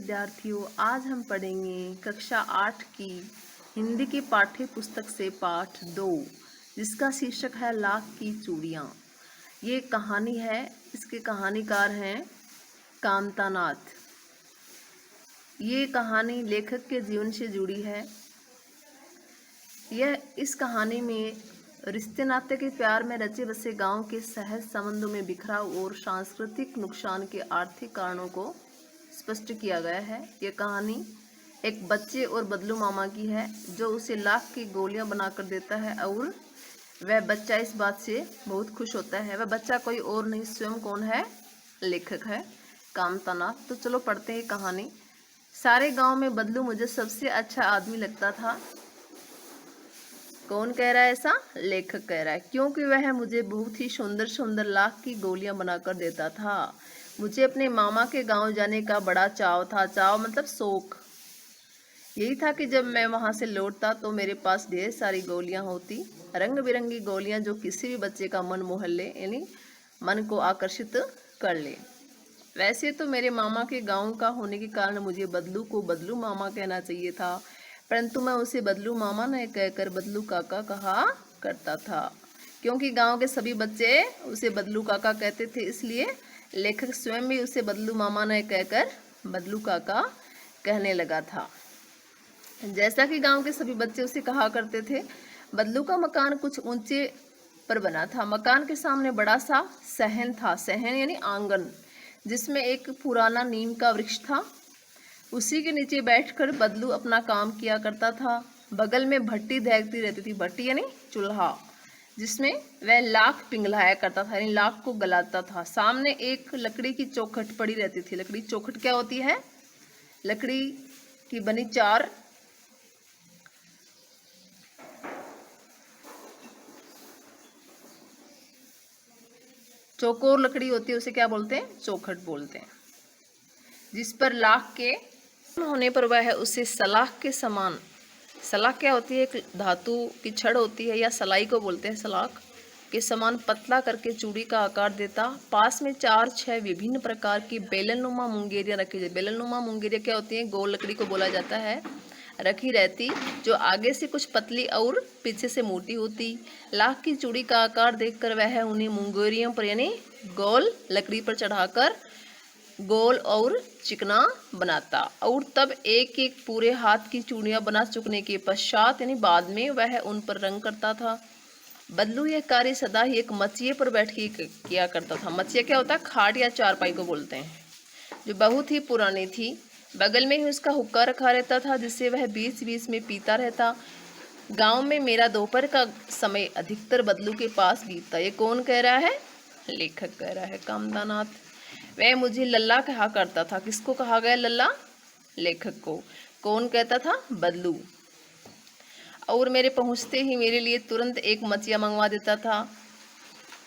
विद्यार्थियों, आज हम पढ़ेंगे कक्षा 8 की हिंदी की पाठ्य पुस्तक से पाठ 2, जिसका शीर्षक है लाख की चूड़ियाँ। ये कहानी है, इसके कहानीकार हैं कामतानाथ। ये कहानी लेखक के जीवन से जुड़ी है। इस कहानी में रिश्ते नाते के प्यार में रचे बसे गांव के सहज संबंधों में बिखराव और सांस्कृतिक नुकसान के आर्थिक कारणों को स्पष्ट किया गया है। यह कहानी एक बच्चे और बदलू मामा की है जो उसे लाख की गोलियां बनाकर देता है और वह बच्चा इस बात से बहुत खुश होता है। वह बच्चा कोई और नहीं, स्वयं कौन है? लेखक है कामतानाथ। तो चलो पढ़ते हैं कहानी। सारे गांव में बदलू मुझे सबसे अच्छा आदमी लगता था। कौन कह रहा है ऐसा? लेखक कह रहा है, क्योंकि वह मुझे बहुत ही सुंदर सुंदर लाख की गोलियां बनाकर देता था। मुझे अपने मामा के गांव जाने का बड़ा चाव था। चाव मतलब शौक। यही था कि जब मैं वहां से लौटता तो मेरे पास ढेर सारी गोलियां होती, रंग बिरंगी गोलियां जो किसी भी बच्चे का मन मोह ले, यानी मन को आकर्षित कर ले। वैसे तो मेरे मामा के गांव का होने के कारण मुझे बदलू को बदलू मामा कहना चाहिए था, परंतु मैं उसे बदलू मामा न कहकर बदलू काका कहा करता था। क्योंकि गांव के सभी बच्चे उसे बदलू काका कहते थे, इसलिए लेखक स्वयं भी उसे बदलू मामा न कहकर बदलू काका कहने लगा था। जैसा कि गांव के सभी बच्चे उसे कहा करते थे। बदलू का मकान कुछ ऊंचे पर बना था। मकान के सामने बड़ा सा सहन था। सहन यानी आंगन, जिसमें एक पुराना नीम का वृक्ष था। उसी के नीचे बैठकर बदलू अपना काम किया करता था। बगल में भट्टी दहकती रहती थी। भट्टी यानी चूल्हा, जिसमें वह लाख पिघलाया करता था, यानी लाख को गलाता था। सामने एक लकड़ी की चौखट पड़ी रहती थी। लकड़ी चौखट क्या होती है? लकड़ी की बनी चार चौकोर लकड़ी होती है, उसे क्या बोलते हैं? चौखट बोलते हैं। जिस पर लाख के होने पर वह उसे सलाख के समान, सलाख क्या होती है? एक धातु की छड़ होती है, या सलाई को बोलते हैं, सलाख के समान पतला करके चूड़ी का आकार देता। पास में 4-6 विभिन्न प्रकार की बेलनुमा मुंगेरियां रखी जाती। बेलनुमा मुंगेरियां क्या होती हैं? गोल लकड़ी को बोला जाता है। रखी रहती, जो आगे से कुछ पतली और पीछे से मोटी होती। लाख की चूड़ी का आकार देखकर वह उन्हें मुंगेरियों पर, यानी गोल लकड़ी पर चढ़ाकर गोल और चिकना बनाता, और तब एक एक पूरे हाथ की चूड़ियां बना चुकने के पश्चात, यानी बाद में, वह उन पर रंग करता था। बदलू यह कार्य सदा ही एक मचिए पर बैठ के किया करता था। मचिया क्या होता है? खाट या चारपाई को बोलते हैं, जो बहुत ही पुरानी थी। बगल में ही उसका हुक्का रखा रहता था, जिससे वह बीच बीच में पीता रहता। गांव में मेरा दोपहर का समय अधिकतर बदलू के पास बीतता। ये कौन कह रहा है? लेखक कह रहा है कामतानाथ। वह मुझे लल्ला कहा करता था। किसको कहा गया लल्ला? लेखक को। कौन कहता था? बदलू। और मेरे पहुंचते ही मेरे लिए तुरंत एक मचिया मंगवा देता था।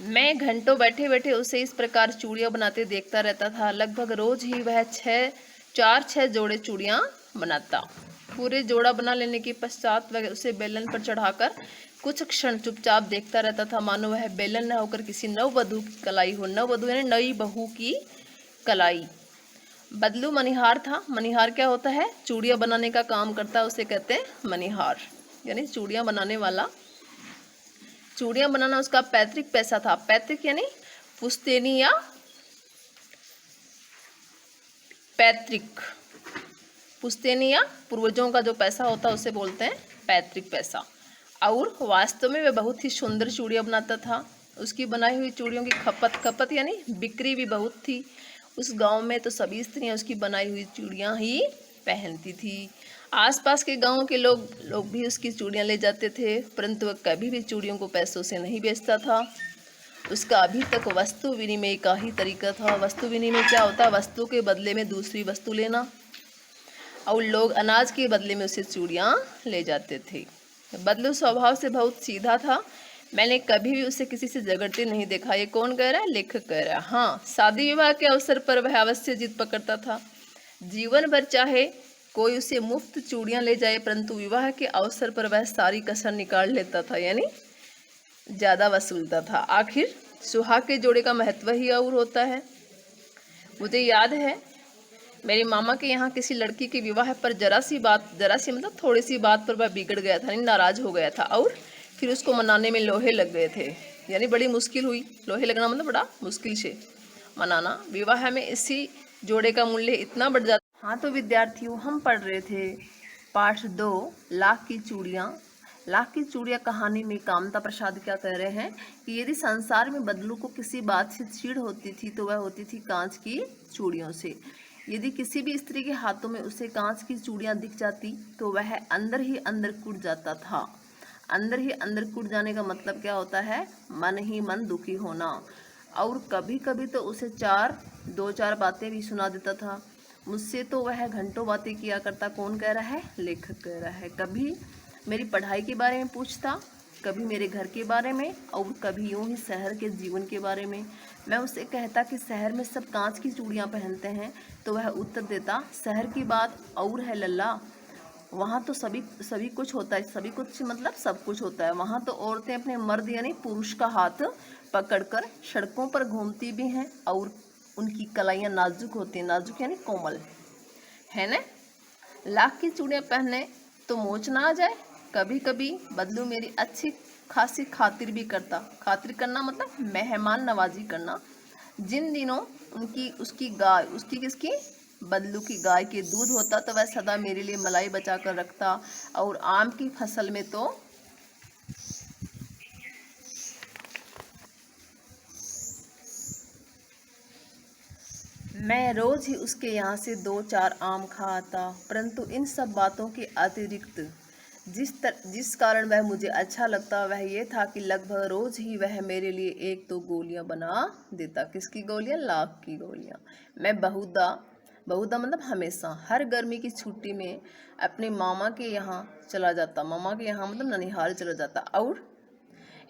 मैं घंटों बैठे बैठे उसे इस प्रकार चूड़ियां बनाते देखता रहता था। लगभग रोज ही वह 4-6 जोड़े चूड़ियां बनाता। पूरे जोड़ा बना लेने के पश्चात वह उसे बेलन पर चढ़ाकर कुछ क्षण चुपचाप देखता रहता था, मानो वह बेलन न होकर किसी नववधू की कलाई हो। नववधू यानी नई बहू की कलाई। बदलू मनिहार था। मनिहार क्या होता है? चूड़ियां बनाने का काम करता है, उसे कहते हैं मनिहार, यानी चूड़ियां बनाने वाला। चूड़ियां बनाना उसका पैतृक पैसा था। पैतृक यानी पुश्तैनी या पैतृक। पुश्तैनी या पूर्वजों का जो पैसा होता है उसे बोलते हैं पैतृक पैसा। और वास्तव में वह बहुत ही सुंदर चूड़ियां बनाता था। उसकी बनाई हुई चूड़ियों की खपत यानी बिक्री भी बहुत थी। उस गांव में तो सभी स्त्रियां उसकी बनाई हुई चूड़ियां ही पहनती थी। आसपास के गांव के लोग भी उसकी चूड़ियां ले जाते थे, परंतु वह कभी भी चूड़ियों को पैसों से नहीं बेचता था। उसका अभी तक वस्तु विनिमय का ही तरीका था। वस्तु विनिमय क्या होता है? वस्तु के बदले में दूसरी वस्तु लेना, और लोग अनाज के बदले में उसे चूड़ियां ले जाते थे। बदलू स्वभाव से बहुत सीधा था। मैंने कभी भी उसे किसी से झगड़ते नहीं देखा। ये कौन कह रहा है? लेखक कह रहा है। हाँ, शादी विवाह के अवसर पर वह अवश्य जिद पकड़ता था। जीवन भर चाहे कोई उसे मुफ्त चूड़ियां ले जाए, परंतु विवाह के अवसर पर वह सारी कसर निकाल लेता था, यानी ज्यादा वसूलता था। आखिर सुहाग के जोड़े का महत्व ही और होता है। मुझे याद है मेरी मामा के यहाँ किसी लड़की के विवाह पर जरा सी मतलब थोड़ी सी बात पर वह बिगड़ गया था, नाराज हो गया था और फिर उसको मनाने में लोहे लग गए थे। यानी बड़ी मुश्किल हुई। लोहे लगना मतलब बड़ा मुश्किल से मनाना। विवाह में इसी जोड़े का मूल्य इतना बढ़ जाता। हाँ तो विद्यार्थियों, हम पढ़ रहे थे पाठ 2 लाख की चूड़ियाँ। लाख की चूड़ियाँ कहानी में कामता प्रसाद क्या कह रहे हैं कि यदि संसार में बदलू को किसी बात से चिढ़ होती थी तो वह होती थी कांच की चूड़ियों से। यदि किसी भी स्त्री के हाथों में उसे कांच की चूड़ियाँ दिख जाती तो वह अंदर ही अंदर कूद जाता था। अंदर ही अंदर कूद जाने का मतलब क्या होता है? मन ही मन दुखी होना। और कभी कभी तो उसे 2-4 बातें भी सुना देता था। मुझसे तो वह घंटों बातें किया करता। कौन कह रहा है? लेखक कह रहा है। कभी मेरी पढ़ाई के बारे में पूछता, कभी मेरे घर के बारे में, और कभी यूं ही शहर के जीवन के बारे में। मैं उससे कहता कि शहर में सब कांच की चूड़ियाँ पहनते हैं तो वह उत्तर देता, शहर की बात और है लल्ला, वहाँ तो सभी कुछ होता है। सभी कुछ मतलब सब कुछ होता है। वहाँ तो औरतें अपने मर्द यानी पुरुष का हाथ पकड़कर सड़कों पर घूमती भी हैं और उनकी कलाइयाँ नाजुक होती हैं। नाजुक यानी कोमल, है ना? लाख की चूड़ियाँ पहने तो मोच ना आ जाए। कभी कभी बदलू मेरी अच्छी खासी खातिर भी करता। खातिर करना मतलब मेहमान नवाजी करना। जिन दिनों उसकी किसकी, बदलू की गाय के दूध होता तो वह सदा मेरे लिए मलाई बचा कर रखता। और आम की फसल में तो मैं रोज ही उसके यहाँ से 2-4 आम खा आता। परंतु इन सब बातों के अतिरिक्त जिस कारण वह मुझे अच्छा लगता वह ये था कि लगभग रोज ही वह मेरे लिए 1-2 गोलियां बना देता। किसकी गोलियां? लाख की गोलियां। मैं बहुधा मतलब हमेशा हर गर्मी की छुट्टी में अपने मामा के यहाँ चला जाता। मामा के यहाँ मतलब ननिहाल चला जाता और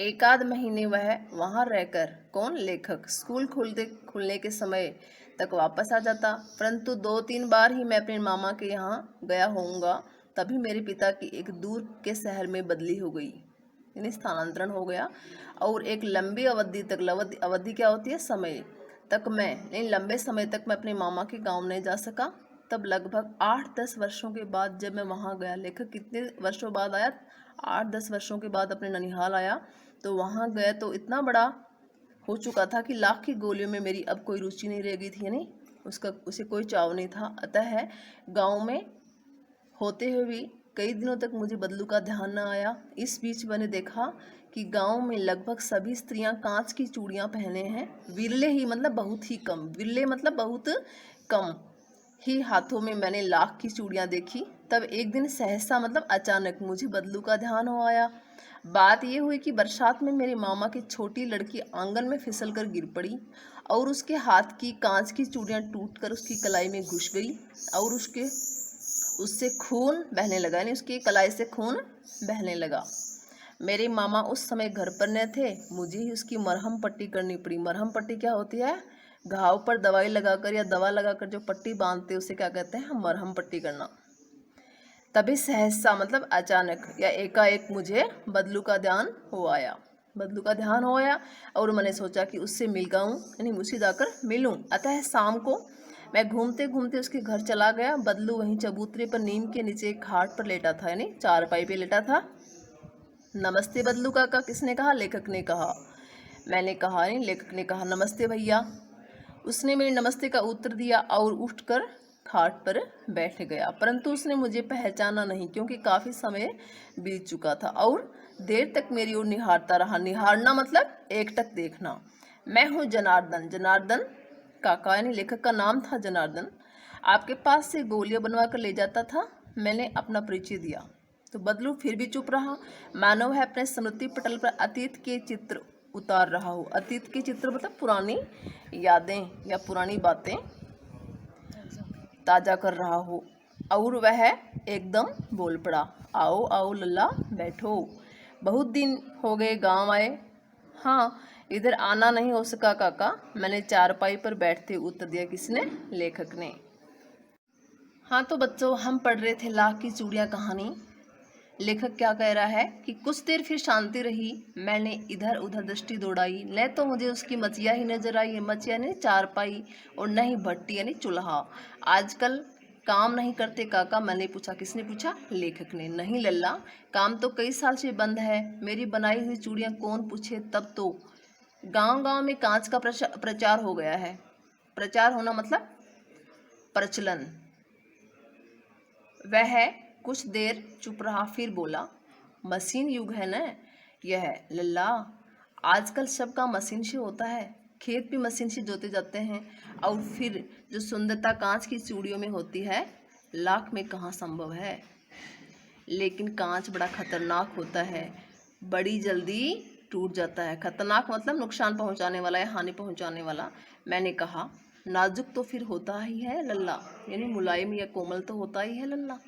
एक आध महीने वह वहाँ रहकर, कौन? लेखक, स्कूल खुलने के समय तक वापस आ जाता। परंतु 2-3 बार ही मैं अपने मामा के यहाँ गया होऊंगा तभी मेरे पिता की एक दूर के शहर में बदली हो गई, यानी स्थानांतरण हो गया। और एक लंबी अवधि तक, अवधि क्या होती है? समय तक लंबे समय तक मैं अपने मामा के गाँव नहीं जा सका। तब लगभग 8-10 वर्षों के बाद जब मैं वहाँ गया, लेखक कितने वर्षों बाद आया? 8-10 वर्षों के बाद अपने ननिहाल आया। तो वहाँ गए तो इतना बड़ा हो चुका था कि लाख की गोलियों में मेरी अब कोई रुचि नहीं रह गई थी, यानी उसे कोई चाव नहीं था। अतः गांव में होते हुए भी कई दिनों तक मुझे बदलू का ध्यान न आया। इस बीच मैंने देखा कि गांव में लगभग सभी स्त्रियां कांच की चूड़ियां पहने हैं। विरले ही मतलब बहुत ही कम, विरले मतलब बहुत कम ही हाथों में मैंने लाख की चूड़ियां देखी। तब एक दिन सहसा मतलब अचानक मुझे बदलू का ध्यान हो आया। बात यह हुई कि बरसात में मेरे मामा की छोटी लड़की आंगन में फिसल कर गिर पड़ी और उसके हाथ की कांच की चूड़ियां टूटकर उसकी कलाई में घुस गई और उससे खून बहने लगा, यानी उसकी कलाई से खून बहने लगा। मेरे मामा उस समय घर पर न थे। मुझे ही उसकी मरहम पट्टी करनी पड़ी। मरहम पट्टी क्या होती है? घाव पर दवाई लगाकर या दवा लगाकर जो पट्टी बांधते हैं उसे क्या कहते हैं? मरहम पट्टी करना। तभी सहसा मतलब अचानक या एकाएक मुझे बदलू का ध्यान हो आया। बदलू का ध्यान हो आया और मैंने सोचा कि उससे मिल गाऊँ, यानी उसे जाकर मिलूं। अतः शाम को मैं घूमते घूमते उसके घर चला गया। बदलू वहीं चबूतरे पर नीम के नीचे एक खाट पर लेटा था, यानी चारपाई पे लेटा था। नमस्ते बदलू काका, किसने कहा? लेखक ने कहा। मैंने कहा नहीं, लेखक ने कहा नमस्ते भैया। उसने मेरे नमस्ते का उत्तर दिया और उठकर खाट पर बैठ गया। परंतु उसने मुझे पहचाना नहीं क्योंकि काफ़ी समय बीत चुका था और देर तक मेरी ओर निहारता रहा। निहारना मतलब एकटक देखना। मैं हूँ जनार्दन। जनार्दन काका, यानी लेखक का नाम था जनार्दन, आपके पास से गोलियां बनवा कर ले जाता था। मैंने अपना परिचय दिया तो बदलू फिर भी चुप रहा। मानो है अपने स्मृति पटल पर अतीत के चित्र उतार रहा हो। अतीत के चित्र मतलब पुरानी यादें या पुरानी बातें ताजा कर रहा हो। और वह एकदम बोल पड़ा, आओ आओ लल्ला बैठो, बहुत दिन हो गए गांव आए। हाँ, इधर आना नहीं हो सका काका, मैंने चारपाई पर बैठते उत्तर दिया। किसने? लेखक ने। हाँ तो बच्चों, हम पढ़ रहे थे लाख की चूड़ियाँ कहानी। लेखक क्या कह रहा है कि कुछ देर फिर शांति रही, मैंने इधर उधर दृष्टि दौड़ाई, न तो मुझे उसकी मचिया ही नजर आई, मचिया यानी चारपाई, और न ही भट्टी यानी चूल्हा। आजकल काम नहीं करते काका, मैंने पूछा। किसने पूछा? लेखक ने। नहीं लल्ला, काम तो कई साल से बंद है, मेरी बनाई हुई चूड़ियां कौन पूछे, तब तो गांव गांव में कांच का प्रचार हो गया है। प्रचार होना मतलब प्रचलन। वह कुछ देर चुप रहा, फिर बोला, मशीन युग है न यह लल्ला, आजकल सब काम मशीन से होता है, खेत भी मशीन से जोते जाते हैं, और फिर जो सुंदरता कांच की चूड़ियों में होती है, लाख में कहाँ संभव है। लेकिन कांच बड़ा खतरनाक होता है, बड़ी जल्दी टूट जाता है। खतरनाक मतलब नुकसान पहुंचाने वाला या हानि पहुंचाने वाला। मैंने कहा, नाजुक तो फिर होता ही है लल्ला, यानी मुलायम या कोमल तो होता ही है लल्ला।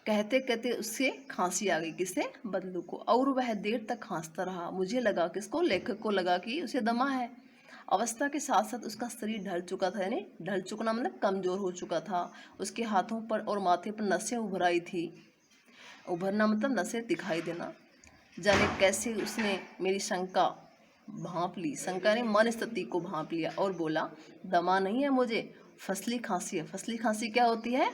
कहते कहते उससे खांसी आ गई। किसे? बदलू को। और वह देर तक खांसता रहा। मुझे लगा, किसको? लेखक को लगा कि उसे दमा है। अवस्था के साथ साथ उसका शरीर ढल चुका था, यानी ढल चुकना मतलब कमजोर हो चुका था। उसके हाथों पर और माथे पर नसें उभर आई थी। उभरना मतलब नसें दिखाई देना। जाने कैसे उसने मेरी शंका भांप ली। शंका ने मन स्थिति को भांप लिया और बोला, दमा नहीं है मुझे, फसली खांसी है। फसली खांसी क्या होती है?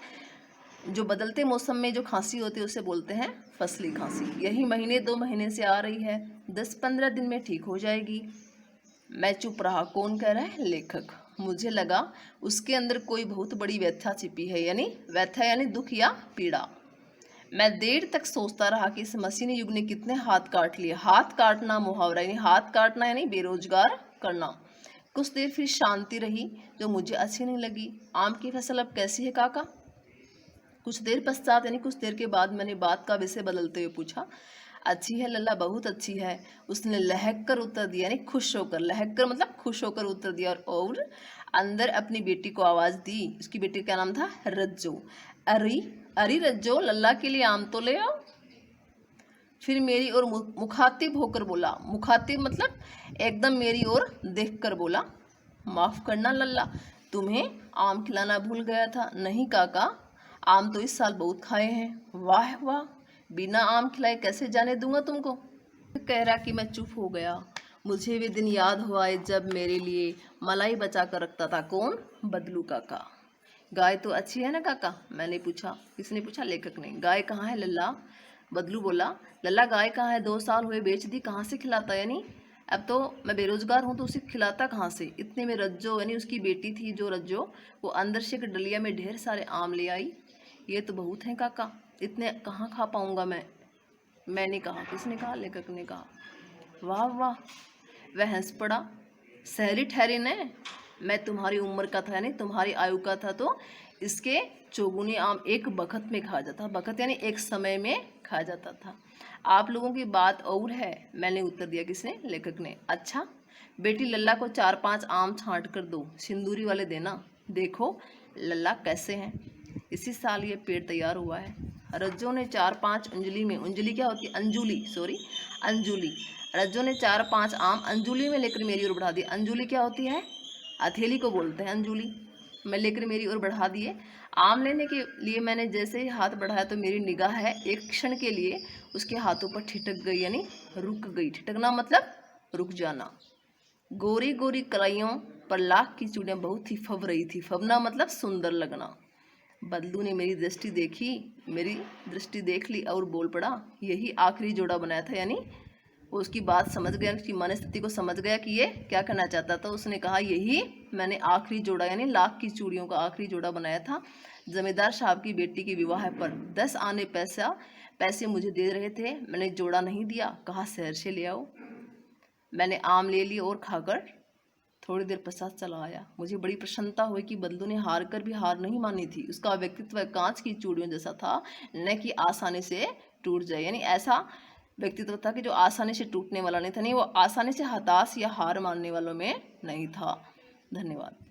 जो बदलते मौसम में जो खांसी होती है उसे बोलते हैं फसली खांसी। यही महीने 2 महीने से आ रही है, 10-15 दिन में ठीक हो जाएगी। मैं चुप रहा। कौन कह रहा है? लेखक। मुझे लगा उसके अंदर कोई बहुत बड़ी व्यथा छिपी है, यानी व्यथा यानी दुख या पीड़ा। मैं देर तक सोचता रहा कि इस मशीनी युग ने कितने हाथ काट लिए। हाथ काटना मुहावरा, यानी हाथ काटना यानी बेरोजगार करना। कुछ देर फिर शांति रही, जो मुझे अच्छी नहीं लगी। आम की फसल अब कैसी है काका? कुछ देर पश्चात यानी कुछ देर के बाद मैंने बात का विषय बदलते हुए पूछा। अच्छी है लल्ला, बहुत अच्छी है, उसने लहक कर उत्तर दिया, यानी खुश होकर। लहक कर मतलब खुश होकर उत्तर दिया। और अंदर अपनी बेटी को आवाज़ दी। उसकी बेटी का नाम था रज्जो। अरे अरे रज्जो, लल्ला के लिए आम तो ले आओ। फिर मेरी ओर मुखातिब होकर बोला। मुखातिब मतलब एकदम मेरी ओर देख कर बोला, माफ़ करना लल्ला, तुम्हें आम खिलाना भूल गया था। नहीं काका, आम तो इस साल बहुत खाए हैं। वाह वाह, बिना आम खिलाए कैसे जाने दूंगा तुमको। कह रहा कि मैं चुप हो गया। मुझे वे दिन याद हुआ जब मेरे लिए मलाई बचा कर रखता था। कौन? बदलू काका। गाय तो अच्छी है ना काका? मैंने पूछा। किसने पूछा? लेखक ने। गाय कहाँ है लल्ला? बदलू बोला, लल्ला गाय कहाँ है? 2 साल हुए बेच दी, कहाँ से खिलाता, यानी अब तो मैं बेरोजगार हूँ तो उसे खिलाता कहाँ से। इतने में रज्जो यानी उसकी बेटी थी जो रज्जो, वो अंदर से एक डलिया में ढेर सारे आम ले आई। ये तो बहुत हैं काका, इतने कहाँ खा पाऊँगा मैं। मैंने कहा। किसने कहा? लेखक ने कहा। वाह वाह, वह हंस पड़ा। शहरी ठहरे न, मैं तुम्हारी उम्र का था, यानी तुम्हारी आयु का था, तो इसके चौगुने आम एक बखत में खा जाता। बखत यानी एक समय में खा जाता था। आप लोगों की बात और है, मैंने उत्तर दिया। किसने? लेखक ने। अच्छा बेटी, लल्ला को 4-5 आम छांट कर दो, सिंदूरी वाले देना। देखो लल्ला कैसे हैं। इसी साल ये पेड़ तैयार हुआ है। रज्जो ने 4-5 अंजलि में, अंजलि क्या होती है? अंजुली, सॉरी अंजुली। रज्जो ने 4-5 आम अंजुली में लेकर मेरी ओर बढ़ा दिए। अंजुली क्या होती है? हथेली को बोलते हैं अंजुली। मैं लेकर मेरी ओर बढ़ा दिए। आम लेने के लिए मैंने जैसे ही हाथ बढ़ाया तो मेरी निगाह है एक क्षण के लिए उसके हाथों पर ठिठक गई, यानी रुक गई। ठिठकना मतलब रुक जाना। गोरी गोरी कलाइयों पर लाख की चूड़ियाँ बहुत ही फब रही थी। फबना मतलब सुंदर लगना। बदलू ने मेरी दृष्टि देखी, मेरी दृष्टि देख ली और बोल पड़ा, यही आखिरी जोड़ा बनाया था। यानी वो उसकी बात समझ गया, उसकी मनस्थिति को समझ गया कि ये क्या कहना चाहता था। उसने कहा, यही मैंने आखिरी जोड़ा यानी लाख की चूड़ियों का आखिरी जोड़ा बनाया था। जमींदार साहब की बेटी के विवाह पर 10 आने पैसे मुझे दे रहे थे, मैंने जोड़ा नहीं दिया, कहा शहर से ले आओ। मैंने आम ले लिए और खाकर थोड़ी देर पश्चात चला आया। मुझे बड़ी प्रसन्नता हुई कि बदलू ने हार कर भी हार नहीं मानी थी। उसका व्यक्तित्व कांच की चूड़ियों जैसा था, न कि आसानी से टूट जाए, यानी ऐसा व्यक्तित्व था कि जो आसानी से टूटने वाला नहीं था, नहीं वो आसानी से हताश या हार मानने वालों में नहीं था। धन्यवाद।